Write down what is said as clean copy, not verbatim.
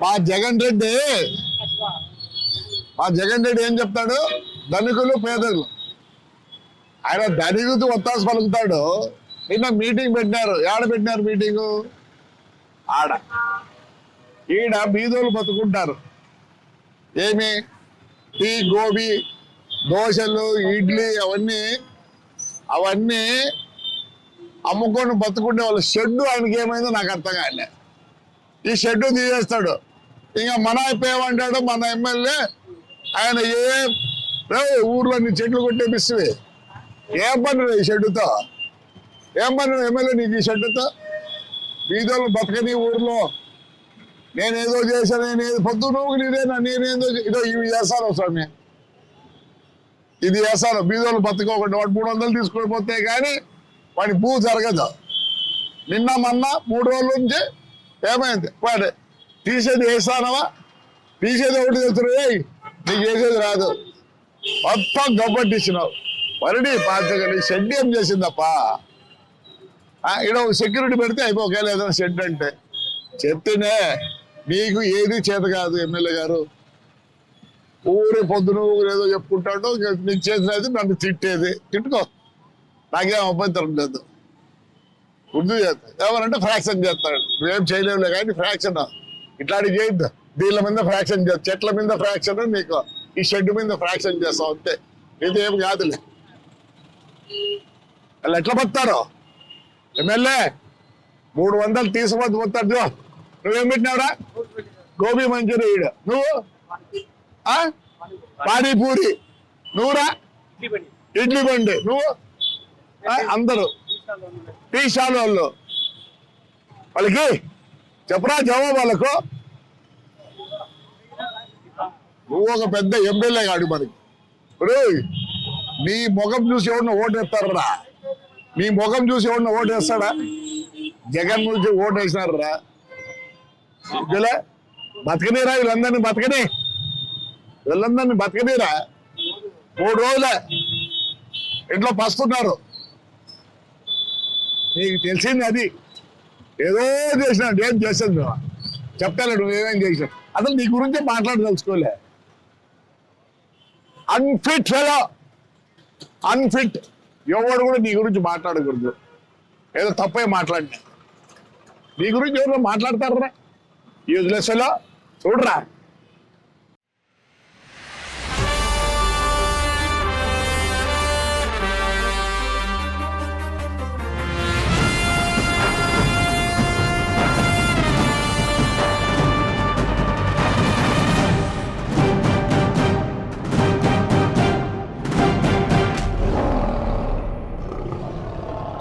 మా జగన్ రెడ్డి ఏం చెప్తాడు? ధనికులు పేదలు. ఆయన ధనికులు ఒత్తాసు పలుకుతాడు. నిన్న మీటింగ్ పెట్టినారు. ఏడ పెట్టినారు మీటింగు? ఆడ. ఈడ బీదోళ్ళు బతుకుంటారు. ఏమి టీ, గోబీ, దోశలు, ఇడ్లీ అవన్నీ అమ్ముకొని బతుకుంటే వాళ్ళ షెడ్డు ఆయనకి ఏమైందో నాకు అర్థం కాలే. ఈ షెడ్డు తీసేస్తాడు. ఇంకా మన అయిపోయామంటాడు మన ఎమ్మెల్యే. ఆయన ఊర్లో నీ చెట్లు కొట్టేపిస్తుంది. ఏం పని ఈ షెడ్డుతో? ఏం పని ఎమ్మెల్యే నీకు ఈ షెడ్డుతో? బీదోళ్ళు బతకని ఊర్లో నేనేదో చేశాను, పొద్దు నువ్వు నీదేనా, నేనేదో ఇదో ఇవి చేస్తాను స్వామి. ఇది చేస్తాను. బీదోళ్ళు బతుకోకుండా వాడు 300 తీసుకొని పోతే కానీ వాడి భూ జరగదు. నిన్న మొన్న 3 రోజుల నుంచి ఏమైంది? వాడు తీసేది వేస్తానవా? తీసేది ఒకటి తెచ్చున్నాయి, నీకు వేసేది రాదు. మొత్తం గబ్బట్టిచ్చినావు. వరడి పాతగలి షెడ్ ఏం చేసిందప్ప? ఇక్కడ ఒక సెక్యూరిటీ పెడితే అయిపోకేలేదు ఏదైనా షెడ్ అంటే. చెప్తేనే నీకు ఏది చేత కాదు ఎమ్మెల్యే గారు. ఊరి పొద్దున ఏదో చెప్పుకుంటాడు. నీకు చేసినది నన్ను తిట్టేది. తిట్టుకో, నాకేం అభ్యంతరం లేదు. గుర్తు చేస్తా. ఏమనంటే ఫ్రాక్షన్ చేస్తాడు. నువ్వేం చేయలేవులే కానీ ఫ్రాక్షన్ ఇట్లాంటి చేయొద్దు. దీళ్ళ మీద ఫ్రాక్షన్ చేస్తా, చెట్ల మీద ఫ్రాక్షన్, నీకు ఈ షెడ్ మీద ఫ్రాక్షన్ చేస్తావు అంతే. ఇది ఏం కాదులే. వాళ్ళు ఎట్లా పోతారు? ఎమ్మెల్యే 300 తీసుకుపోతే పోతాడు. నువ్వేం పెట్టినావురా? గోబీ మంచూరియా. నువ్వు పానీపూరి. నువ్వురా ఇడ్లీ బండి. నువ్వు అందరూ టీ స్టాల్ వాళ్ళు. వాళ్ళకి చెప్పరా జవాబు వాళ్ళకు. నువ్వు ఒక పెద్ద ఎమ్మెల్యే కాడు మనకి. ఇప్పుడు నీ ముఖం చూసి ఎవరిన ఓటేస్తారా? నీ ముఖం చూసి ఎవరిన ఓటేస్తాడా? జగన్ నుంచి ఓటు వేసినారా? బతకనీరా వీళ్ళందరినీ? వీళ్ళందరినీ బతకనీరా? 3 రోజులే ఇంట్లో పస్తున్నారు. నీకు తెలిసింది అది. ఏదో చేసినాడు. ఏం చేసేది నువ్వు చెప్తాను. నువ్వేమేం చేసినావు అసలు నీ గురించే మాట్లాడదలుచుకోలే. Unfit fellow, unfit. ఎవడు కూడా నీ గురించి మాట్లాడకూడదు. ఏదో తప్పే మాట్లాడినా నీ గురించి ఎవరు మాట్లాడతారా? Useless fellow. చూడరా